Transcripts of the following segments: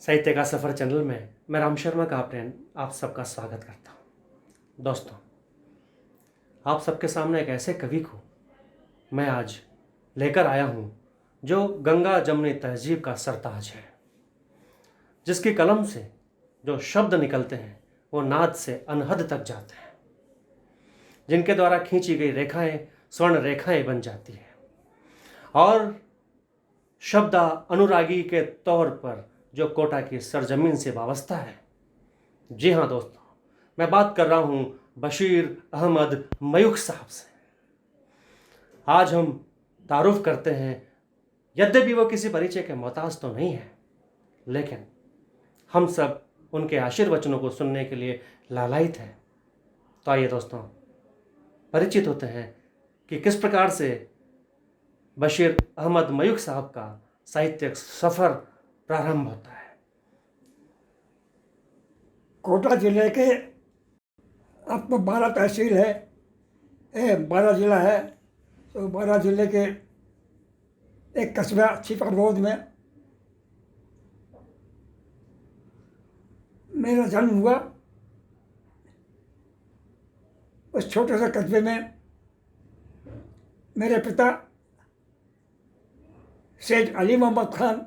साहित्य का सफ़र चैनल में मैं राम शर्मा का आप सबका स्वागत करता हूँ। दोस्तों, आप सबके सामने एक ऐसे कवि को मैं आज लेकर आया हूँ जो गंगा जमुनी तहजीब का सरताज है, जिसकी कलम से जो शब्द निकलते हैं वो नाद से अनहद तक जाते हैं, जिनके द्वारा खींची गई रेखाएं स्वर्ण रेखाएं बन जाती हैं और शब्द अनुरागी के तौर पर जो कोटा की सरजमीन से वाबस्ता है। जी हाँ दोस्तों, मैं बात कर रहा हूँ बशीर अहमद मयूख साहब से। आज हम तारुफ करते हैं, यद्यपि वो किसी परिचय के मोहताज तो नहीं है, लेकिन हम सब उनके आशीर्वचनों को सुनने के लिए लालायित हैं। तो आइए दोस्तों, परिचित होते हैं कि किस प्रकार से बशीर अहमद मयूख साहब का साहित्यिक सफ़र प्रारंभ होता है। कोटा जिले के अब तो 12 तहसील है, 12 ज़िला है। तो 12 ज़िले के एक कस्बा छिपारोद में मेरा जन्म हुआ। उस छोटे से कस्बे में मेरे पिता सेठ अली मोहम्मद खान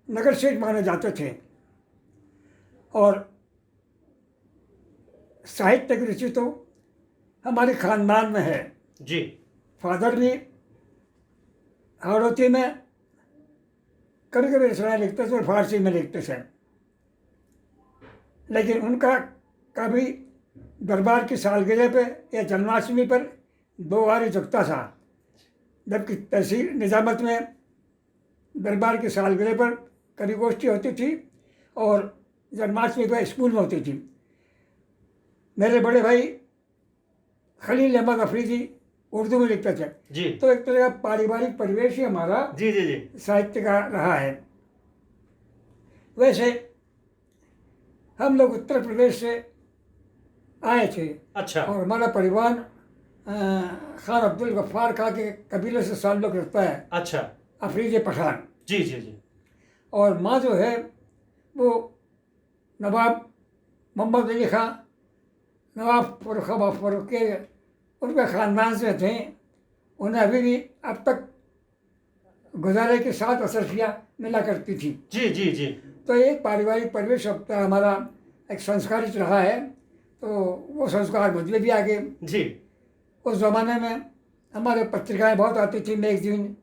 नगर सेठ माने जाते थे और साहित्य की रुचि तो हमारे खानदान में है जी। फादर भी हाड़ौती में कभी कभी रचनाएँ लिखते थे और फारसी में लिखते थे, लेकिन उनका कभी दरबार की सालगिरह पे या जन्माष्टमी पर 2 बार ही झुकता था। जबकि तहसील निजामत में दरबार की सालगिरह पर कवि गोष्ठी होती थी और जन्माष्टमी पर स्कूल में होती थी। मेरे बड़े भाई खलील अहमद अफरीदी उर्दू में लिखते थे जी। तो एक तरह का पारिवारिक परिवेश ही हमारा जी जी जी साहित्य का रहा है। वैसे हम लोग उत्तर प्रदेश से आए थे। अच्छा। और हमारा परिवार खान अब्दुल गफ्फार खां के कबीले से ताल्लुक़ रखता है। अच्छा। अफरीदी पठान। जी जी जी। और माँ जो है वो नवाब मोहम्मद अली खां, नवाब फरुख के उनके ख़ानदान से थे। उन्हें अभी भी अब तक गुजारे के साथ असरफिया मिला करती थी। जी जी जी। तो एक पारिवारिक परिवेश अब तक हमारा एक संस्कारित रहा है, तो वो संस्कार मुझ में भी आ गए। जी। उस ज़माने में हमारे पत्रिकाएं बहुत आती थी, मैगजीन,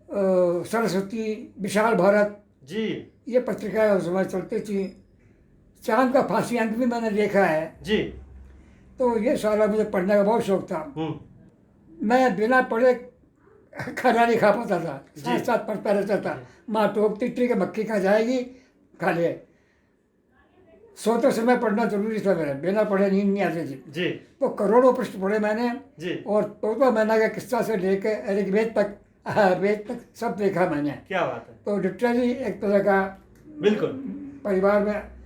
सरस्वती, विशाल भारत जी। ये पत्रिकाएं उस समय चलती थी। चांद का फांसी अंक भी मैंने देखा है। जी। तो ये सारा मुझे पढ़ने का बहुत शौक था। मैं बिना पढ़े खाना नहीं खा पाता था, साथ साथ पढ़ता रहता था। माँ टोकती थी कि मक्खी खा जाएगी, खा ले। सोते समय पढ़ना जरूरी था मेरे, बिना पढ़े नींद नहीं आती थी जी। तो करोड़ों पृष्ठ पढ़े मैंने जी। और तोता मैना का किस्सा से लेकर ऋग्वेद तक, वेद तक सब देखा मैंने। क्या बात है। तो लिटरेरी एक तरह का बिल्कुल परिवार में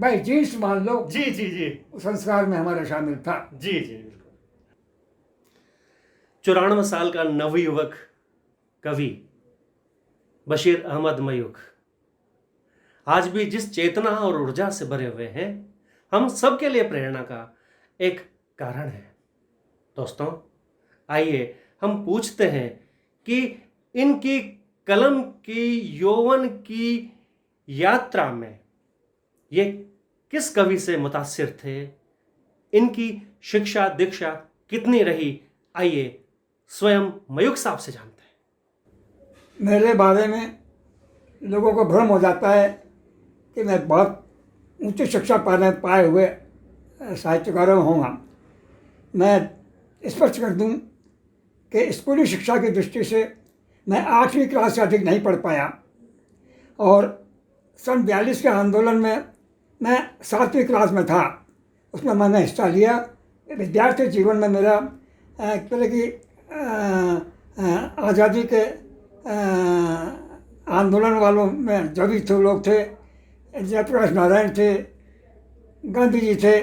बाई जीन्स मान लो। जी जी जी। संस्कार में हमारा शामिल था। जी जी बिल्कुल। 94 साल का नवयुवक कवि बशीर अहमद मयूख आज भी जिस चेतना और ऊर्जा से भरे हुए हैं, हम सब के लिए प्रेरणा का एक कारण है। दोस्तों, आइए हम पूछते हैं कि इनकी कलम की यौवन की यात्रा में ये किस कवि से मुतासिर थे, इनकी शिक्षा दीक्षा कितनी रही। आइए स्वयं मयूख साहब से जानते हैं। मेरे बारे में लोगों को भ्रम हो जाता है कि मैं बहुत ऊंची शिक्षा पाए हुए साहित्यकारों में होऊंगा। मैं स्पष्ट कर दूं कि स्कूली शिक्षा की दृष्टि से मैं 8वीं क्लास से अधिक नहीं पढ़ पाया और सन 42 के आंदोलन में मैं 7वीं क्लास में था, उसमें मैंने हिस्सा लिया। विद्यार्थी जीवन में मेरा एक तरह की आज़ादी के आंदोलन वालों में जो भी थे लोग थे, जयप्रकाश नारायण थे, गांधी जी थे,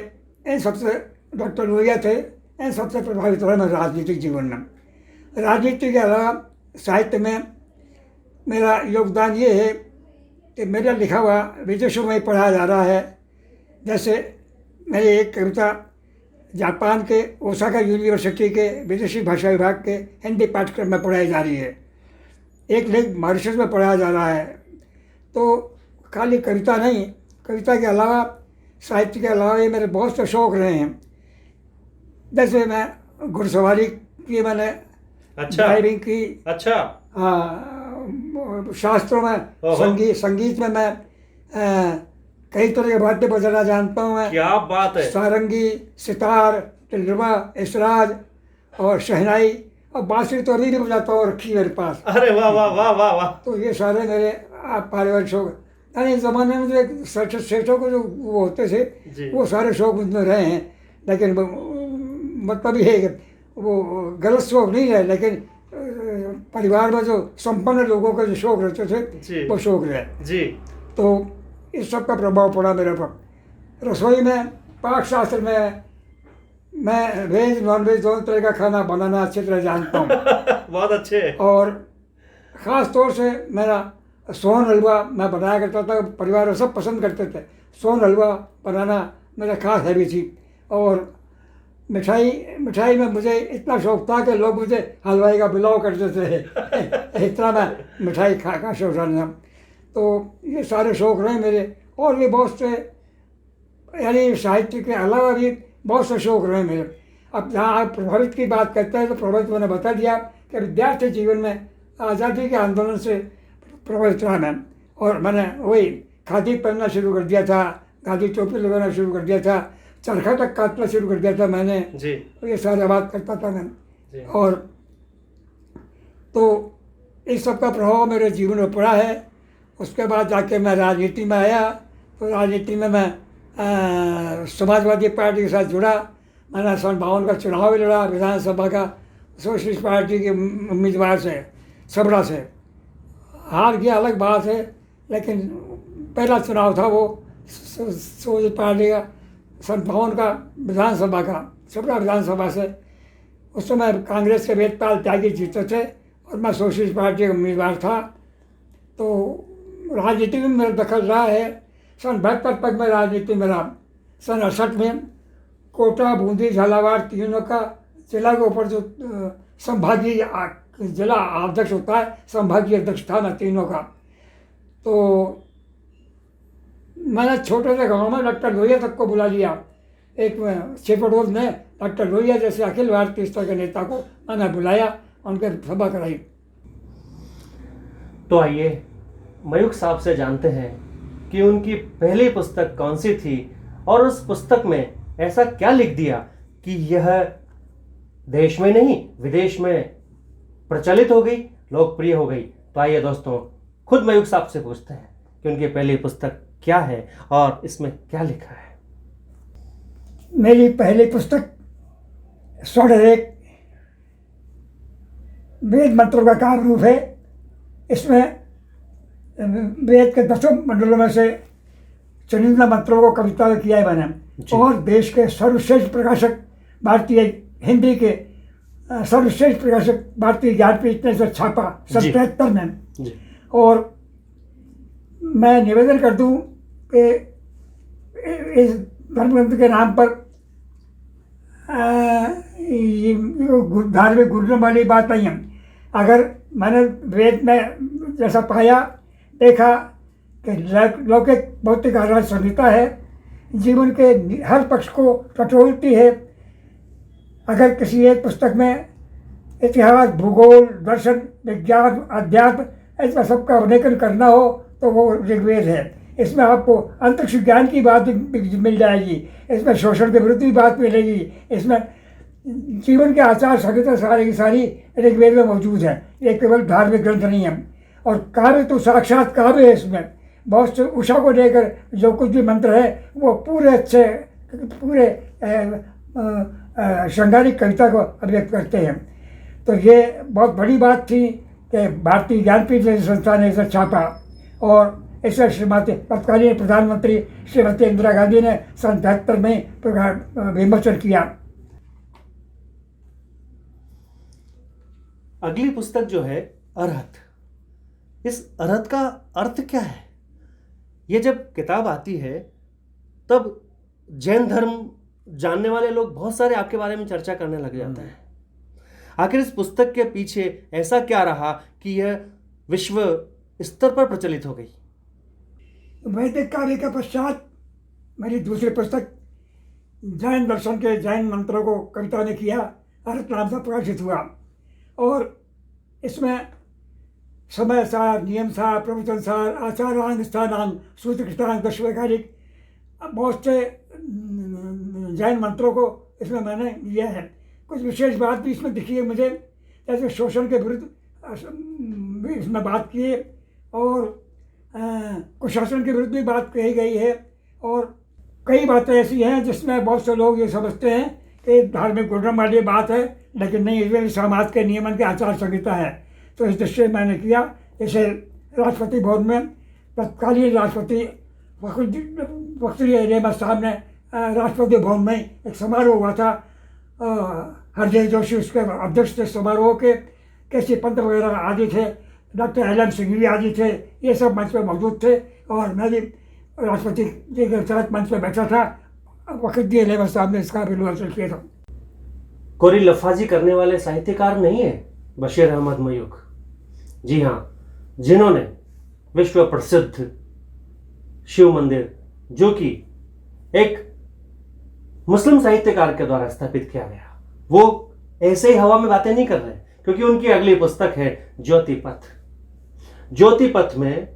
इन सबसे, डॉक्टर लोहिया थे, इन सबसे प्रभावित हुआ मैं राजनीतिक जीवन में। राजनीति के अलावा साहित्य में मेरा योगदान ये है कि मेरा लिखा हुआ विदेशों में पढ़ा जा रहा है। जैसे मेरी एक कविता जापान के ओसाका यूनिवर्सिटी के विदेशी भाषा विभाग के हिंदी पाठ्यक्रम में पढ़ाई जा रही है। एक लेख मॉरिशस में पढ़ाया जा रहा है। तो खाली कविता नहीं, कविता के अलावा, साहित्य के अलावा ये मेरे बहुत से शौक़ रहे हैं। जैसे मैं घुड़सवारी की, मैंने अच्छा, ड्राइविंग की, अच्छा, शास्त्रों में, संगीत में मैं कई तरह के वाद्य बजाना जानता हूँ। मैं क्या बात है। सारंगी, सितार, टिलरुबा, इसराज और शहनाई और बांसुरी तो अभी भी बजाता हूँ, रखी मेरे पास। अरे वाह वाह वाह वाह वाह। तो ये सारे मेरे पारिवारिक शौक, यानी इस ज़माने में जो एक सेठों को जो वो होते थे, वो सारे शौक मुझमें रहे हैं। लेकिन मतलब ये है कि वो गलत शौक नहीं रहे, लेकिन परिवार में जो संपन्न लोगों के जो शौक रहते थे वो शौक रहे जी। तो इस सब का प्रभाव पड़ा मेरे पर। रसोई में, पाक शास्त्र में मैं वेज नॉन वेज दोनों तरह का खाना बनाना अच्छी तरह जानता हूँ। बहुत अच्छे। और ख़ास तौर से मेरा सोन हलवा मैं बनाया करता था, परिवार में सब पसंद करते थे। सोन हलवा बनाना मेरा खास हैबी थी। और मिठाई में मुझे इतना शौक़ था कि लोग मुझे हलवाई का बुलाव करते थे। इतना मैं मिठाई का शौक रहा। तो ये सारे शौक़ रहे मेरे। और भी बहुत से, यानी साहित्य के अलावा भी बहुत से शौक़ रहे मेरे। अब जहाँ आप प्रभावित की बात करते हैं तो प्रभावित मैंने बता दिया कि विद्यार्थी जीवन में आज़ादी के आंदोलन से प्रभावित रहा मैं। और मैंने वही खादी पहनना शुरू कर दिया था, खादी टोपी लगाना शुरू कर दिया था, चरखा तक काटना शुरू कर दिया था मैंने जी। ये सारा बात करता था मैं। और तो इस सब का प्रभाव मेरे जीवन में पड़ा है। उसके बाद जाके मैं राजनीति में आया। तो राजनीति में मैं समाजवादी पार्टी के साथ जुड़ा। मैंने सन 52 का चुनाव भी लड़ा विधानसभा का, सोशलिस्ट पार्टी के उम्मीदवार से, सबड़ा से। हार गया अलग बात है, लेकिन पहला चुनाव था वो सोशलिस्ट पार्टी का, सन 52 का विधानसभा का, सबड़ा विधानसभा से। उस समय कांग्रेस के वेदपाल त्यागी जीते थे और मैं सोशलिस्ट पार्टी का उम्मीदवार था। तो राजनीति में मेरा दखल रहा है। सन 72 तक मैं राजनीति में रहा। सन 68 में कोटा, बूंदी, झालावाड़ तीनों का जिला के ऊपर जो संभागीय जिला अध्यक्ष होता है, संभागीय अध्यक्ष था मैं तीनों का। तो मैंने छोटे से गांव में डॉक्टर लोहिया तक को बुला लिया। एक छिपड़ोद में डॉक्टर लोहिया जैसे अखिल भारतीय स्तर के नेता को मैंने बुलाया, उनके सभा कराई। तो आइए मयूख साहब से जानते हैं कि उनकी पहली पुस्तक कौन सी थी और उस पुस्तक में ऐसा क्या लिख दिया कि यह देश में नहीं विदेश में प्रचलित हो गई, लोकप्रिय हो गई। तो आइए दोस्तों खुद मयूख साहब से पूछते हैं कि उनकी पहली पुस्तक क्या है और इसमें क्या लिखा है। मेरी पहली पुस्तक स्वररेख वेद मंत्रों का काव्य रूप है। इसमें वेद के 10 मंडलों में से चुनिंदा मंत्रों को कविता में किया है मैंने। और देश के सर्वश्रेष्ठ प्रकाशक भारतीय हिंदी के सर्वश्रेष्ठ प्रकाशक भारतीय ज्ञानपीठ ने इसे छापा 77 में। और मैं निवेदन कर दूं कि इस धर्म ग्रंथ के नाम पर धार्मिक गुरुजन वाली बात नहीं है। अगर मैंने वेद में जैसा पाया, देखा कि लौकिक भौतिक आधार संहिता है, जीवन के हर पक्ष को टटोलती है। अगर किसी एक पुस्तक में इतिहास, भूगोल, दर्शन, विज्ञान, अध्यात्म ऐसा सबका अवलोकन करना हो तो वो ऋग्वेद है। इसमें आपको अंतरिक्ष ज्ञान की बात भी मिल जाएगी, इसमें शोषण के विरुद्ध भी बात मिलेगी, इसमें जीवन के आचार संहिता सारी की सारी ऋग्वेद में मौजूद है। ये केवल धार्मिक ग्रंथ नहीं है। और काव्य तो साक्षात काव्य है। इसमें बहुत से उषा को लेकर जो कुछ भी मंत्र है वो पूरे अच्छे पूरे श्रृंगारिक कविता को अभिव्यक्त करते हैं। तो ये बहुत बड़ी बात थी कि भारतीय ज्ञानपीठ जैसी संस्था ने इसे छापा। और इसे श्रीमती तत्कालीन प्रधानमंत्री श्रीमती इंदिरा गांधी ने सन 73 में विमोचन किया। अगली पुस्तक जो है अरहत, इस अरहत का अर्थ क्या है ये जब किताब आती है तब जैन धर्म जानने वाले लोग बहुत सारे आपके बारे में चर्चा करने लग जाते हैं। आखिर इस पुस्तक के पीछे ऐसा क्या रहा कि यह विश्व स्तर पर प्रचलित हो गई? वैदिक कार्य के पश्चात मेरी दूसरी पुस्तक जैन दर्शन के जैन मंत्रों को कविता ने किया अर्थ नाम से प्रकाशित हुआ, और इसमें समय सार, नियम सार, प्रवचन सार, आचारांग, स्थानांग, सूत्र कृतांग, दशवैकारिक बहुत से जैन मंत्रों को इसमें मैंने लिया है। कुछ विशेष बात भी इसमें दिखी है मुझे, जैसे शोषण के विरुद्ध भी इसमें बात की है, और कुशासन के विरुद्ध भी बात कही गई है, और कई बातें ऐसी हैं जिसमें बहुत से लोग ये समझते हैं कि धार्मिक गुणधर्म वाली बात है, लेकिन नहीं, इसमें समाज के नियमन के आचार संहिता है। तो इस दृष्टि से मैंने किया। जैसे राष्ट्रपति भवन में तत्कालीन राष्ट्रपति वक्तरी अहमद साहब ने राष्ट्रपति भवन में एक समारोह हुआ था, हरदेव जोशी उसके अध्यक्ष थे समारोह के, केसी पंत वगैरह आदि थे, डॉक्टर एल एम सिंघवी आदि थे, ये सब मंच पर मौजूद थे, और मैं भी राष्ट्रपति जी के साथ मंच पर बैठा था। वक्तरी अहमद साहब ने इसका अभिनंदन किया था। कोरी लफाजी करने वाले साहित्यकार नहीं है बशीर अहमद मयूख। जी हाँ, जिन्होंने विश्व प्रसिद्ध शिव मंदिर, जो कि एक मुस्लिम साहित्यकार के द्वारा स्थापित किया गया, वो ऐसे ही हवा में बातें नहीं कर रहे, क्योंकि उनकी अगली पुस्तक है ज्योति पथ। ज्योति पथ में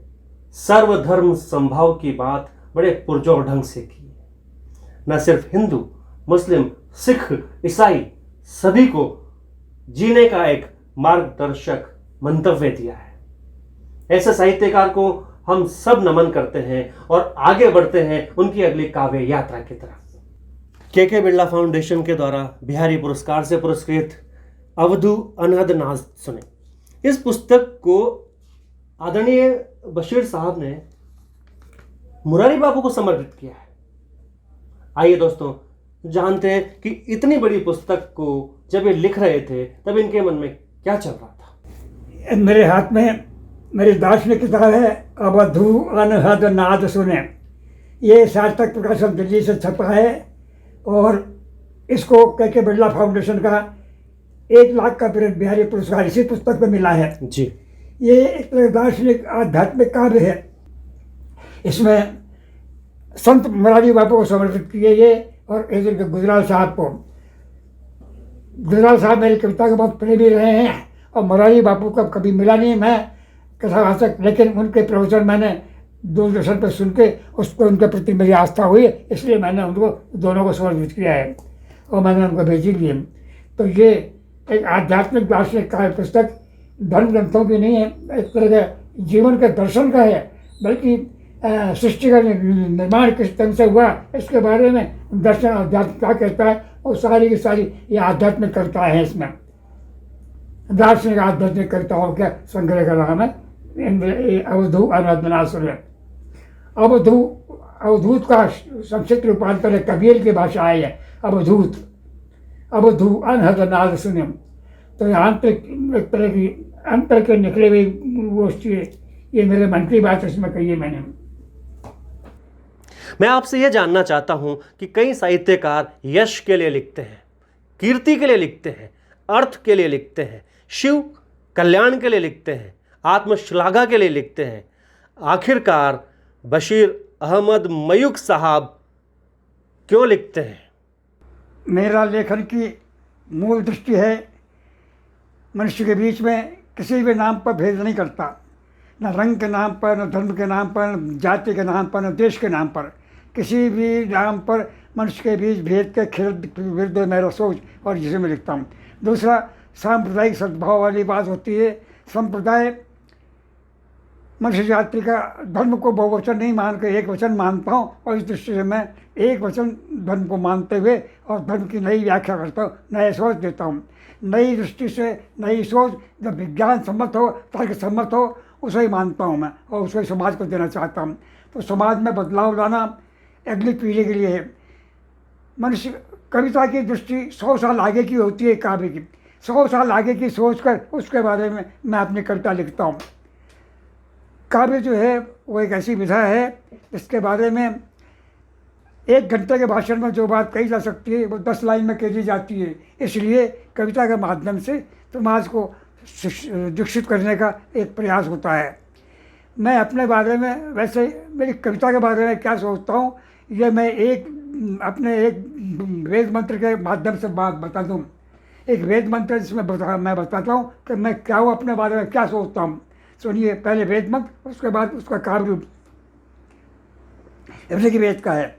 सर्वधर्म संभाव की बात बड़े पुरजोर ढंग से की है। न सिर्फ हिंदू, मुस्लिम, सिख, ईसाई सभी को जीने का एक मार्गदर्शक मंतव्य दिया है। ऐसे साहित्यकार को हम सब नमन करते हैं और आगे बढ़ते हैं उनकी अगली काव्य यात्रा की तरफ। के बिरला फाउंडेशन के द्वारा बिहारी पुरस्कार से पुरस्कृत अवधू अनहद नाज सुने। इस पुस्तक को आदरणीय बशीर साहब ने मुरारी बापू को समर्पित किया है। आइए दोस्तों, जानते हैं कि इतनी बड़ी पुस्तक को जब ये लिख रहे थे तब इनके मन में क्या चल रहा था। मेरे हाथ में मेरी दार्शनिक किताब है अवधू अनहद नाद सुने। ये सार्थक प्रकाशन दिल्ली से छपा है, और इसको के बिरला फाउंडेशन का 1 लाख का बिहारी पुरस्कार इसी पुस्तक में मिला है जी। ये एक दार्शनिक आध्यात्मिक काव्य है। इसमें संत मुरारी बापू को समर्पित किए ये, और इधर के गुजराल साहब को। गुजराल साहब मेरी कविता के बहुत प्रेमी रहे हैं, और मुरारी बापू को कभी मिला नहीं मैं कथावाचक, लेकिन उनके प्रवचन मैंने दूरदर्शन पर सुन के उसको उनके प्रति मेरी आस्था हुई, इसलिए मैंने उनको दोनों को समर्पित किया है, और मैंने उनको भेजी भी है। तो ये एक आध्यात्मिक दार्शनिक काव्य पुस्तक धर्म ग्रंथों की नहीं है, एक तरह के जीवन के दर्शन का है, बल्कि सृष्टि का निर्माण किस ढंग से हुआ इसके बारे में दर्शन अध्यात्म क्या कहता है, और सारी की सारी ये आध्यात्मिक कविता है। इसमें दार्शनिक आध्यात्मिक कविताओं के संग्रह का नाम है अवधू अनहद नाद सुने। अवधूत का संक्षिप्त रूपांतर है, कबीर की भाषा है अवधूत, अवधू अनहद नाद सुने। तो आंतरिक एक तरह की अंतर के निकले हुई वो ये मेरे मन की बात इसमें कही है मैंने। मैं आपसे यह जानना चाहता हूं कि कई साहित्यकार यश के लिए लिखते हैं, कीर्ति के लिए लिखते हैं, अर्थ के लिए लिखते हैं, शिव कल्याण के लिए लिखते हैं, आत्मश्लाघा के लिए लिखते हैं। आखिरकार बशीर अहमद मयूख साहब क्यों लिखते हैं? मेरा लेखन की मूल दृष्टि है मनुष्य के बीच में किसी भी नाम पर भेद नहीं करता, न रंग के नाम पर, न धर्म के नाम पर, न जाति के नाम पर, न देश के नाम पर। किसी भी नाम पर मनुष्य के बीच भेद के विरुद्ध मेरा सोच और जिसे मैं लिखता हूँ। दूसरा, सांप्रदायिक सद्भाव वाली बात होती है। संप्रदाय मनुष्य जाति का धर्म को बहुवचन नहीं मान कर एक वचन मानता हूँ, और इस दृष्टि से मैं एक वचन धर्म को मानते हुए और धर्म की नई व्याख्या करता हूँ, नया सोच देता हूँ। नई दृष्टि से नई सोच जब विज्ञान सम्मत हो, तर्क सम्मत हो, उसे ही मानता हूँ मैं, और उसे समाज को देना चाहता हूँ। तो समाज में बदलाव लाना अगली पीढ़ी के लिए है। मनुष्य कविता की दृष्टि 100 साल आगे की होती है, काव्य की 100 साल आगे की सोच कर उसके बारे में मैं अपनी कविता लिखता हूँ। काव्य जो है वो एक ऐसी विधा है जिसके बारे में 1 घंटे के भाषण में जो बात कही जा सकती है वो 10 लाइन में कह दी जाती है। इसलिए कविता के माध्यम से समाज को शिक्षित करने का एक प्रयास होता है। मैं अपने बारे में, वैसे मेरी कविता के बारे में क्या सोचता हूँ, ये मैं अपने एक वेद मंत्र के माध्यम से बात बता दूँ। एक वेद मंत्र जिसमें मैं बताता हूँ कि मैं क्या हूँ, अपने बारे में क्या सोचता हूँ। सुनिए, पहले वेद मंत्र, उसके बाद उसका काव्य रूप। ऋग्वेद का है,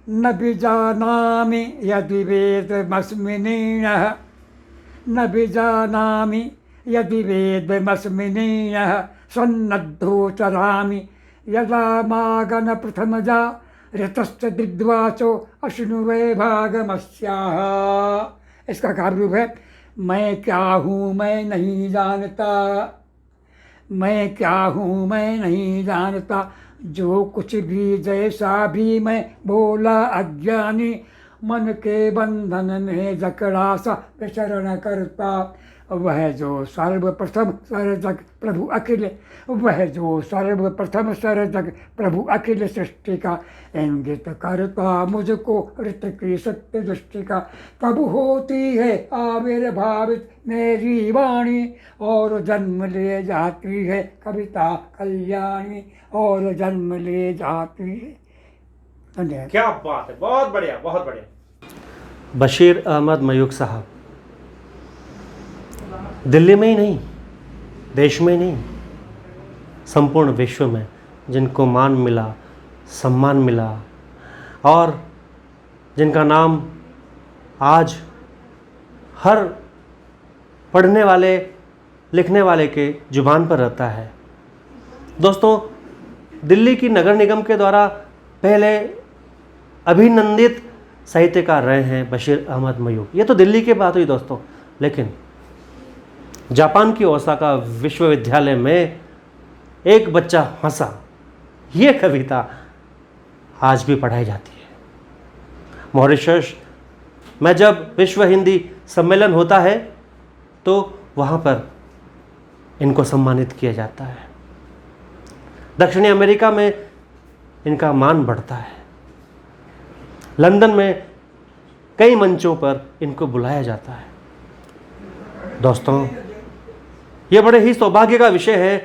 न बीजानामि यदि वेदमस्मिनीनः, न बीजानामि यदि वेदमस्मिनीनः, सन्नद्धो चरामि यदा मागन प्रथमजा, ऋतश्च दिग्वाचो अश्नुवे भागमस्याः। इसका काव्य रूप है, मैं क्या हूँ मैं नहीं जानता, मैं क्या हूँ मैं नहीं जानता, जो कुछ भी जैसा भी मैं भोला अज्ञानी, मन के बंधन में जकड़ा सा विचरण करता। वह जो सर्वप्रथम सर्जक प्रभु अखिल, वह जो सर्वप्रथम सर्जक प्रभु अखिल सृष्टि का, इंगित करता मुझको ऋत की सत्य दृष्टि का। कब होती है आविर्भावित मेरी वाणी, और जन्म ले जाती है कविता कल्याणी, और जन्म ले जाती है। धन्यवाद। क्या बात है, बहुत बढ़िया, बहुत बढ़िया। बशीर अहमद मयूख साहब दिल्ली में ही नहीं, देश में ही नहीं, संपूर्ण विश्व में जिनको मान मिला, सम्मान मिला, और जिनका नाम आज हर पढ़ने वाले लिखने वाले के जुबान पर रहता है। दोस्तों, दिल्ली की नगर निगम के द्वारा पहले अभिनंदित साहित्यकार रहे हैं बशीर अहमद मयूख। ये तो दिल्ली की बात हुई दोस्तों, लेकिन जापान की ओसाका विश्वविद्यालय में एक बच्चा हंसा, ये कविता आज भी पढ़ाई जाती है। मॉरिशस में जब विश्व हिंदी सम्मेलन होता है तो वहाँ पर इनको सम्मानित किया जाता है। दक्षिणी अमेरिका में इनका मान बढ़ता है। लंदन में कई मंचों पर इनको बुलाया जाता है। दोस्तों, ये बड़े ही सौभाग्य का विषय है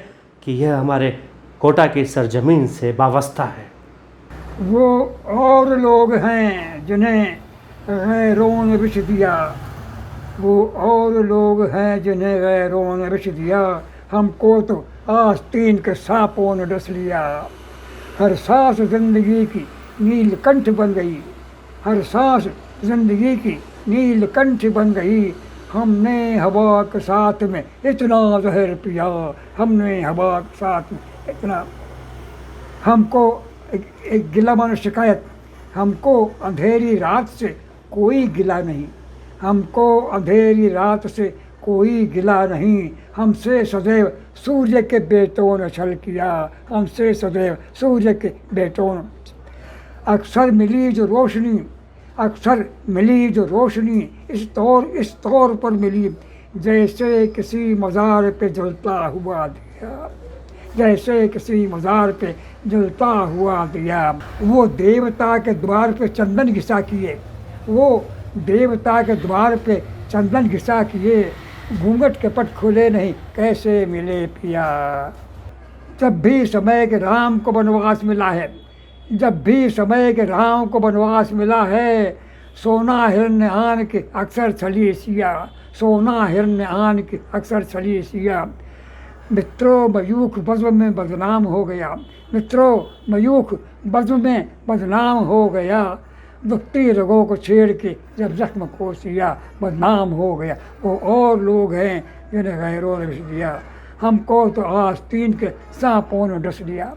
कि यह हमारे कोटा की सरजमीन से वाबस्ता है। वो और लोग हैं जिन्हें गैरों ने विष दिया, वो और लोग हैं जिन्हें गैरों ने विष दिया, हमको तो आस्तीन के सांपों ने डस लिया। हर सांस जिंदगी की नीलकंठ बन गई, हर सांस जिंदगी की नीलकंठ बन गई। हमने हवा के साथ में इतना जहर पिया, हमने हवा के साथ में इतना। हमको एक गिला मानो शिकायत, हमको अंधेरी रात से कोई गिला नहीं, हमको अंधेरी रात से कोई गिला नहीं। हमसे सदैव सूर्य के बेटों ने छल किया, हमसे सदैव सूर्य के बेटों ने। अक्सर मिली जो रोशनी, अक्सर मिली जो रोशनी, इस तौर पर मिली जैसे किसी मज़ार पे जलता हुआ दिया, जैसे किसी मज़ार पे जलता हुआ दिया। वो देवता के द्वार पे चंदन घिसा किए, वो देवता के द्वार पे चंदन घिसा किए, घूंघट के पट खुले नहीं कैसे मिले पिया। जब भी समय के राम को वनवास मिला है, जब भी समय के राम को वनवास मिला है, सोना हिरण्य आन के अक्सर छली सिया, सोना हिरण्य आन के अक्सर छली सिया। मित्रों, मयूख बज़्म में बदनाम हो गया, मित्रों मयूख बज़्म में बदनाम हो गया। दुखती रगों को छेड़ के जब जख्म को सिया, बदनाम हो गया। वो और लोग हैं जिन्हें गैरों ने विष दिया, हमको तो आस्तीन के सांपों ने डस लिया।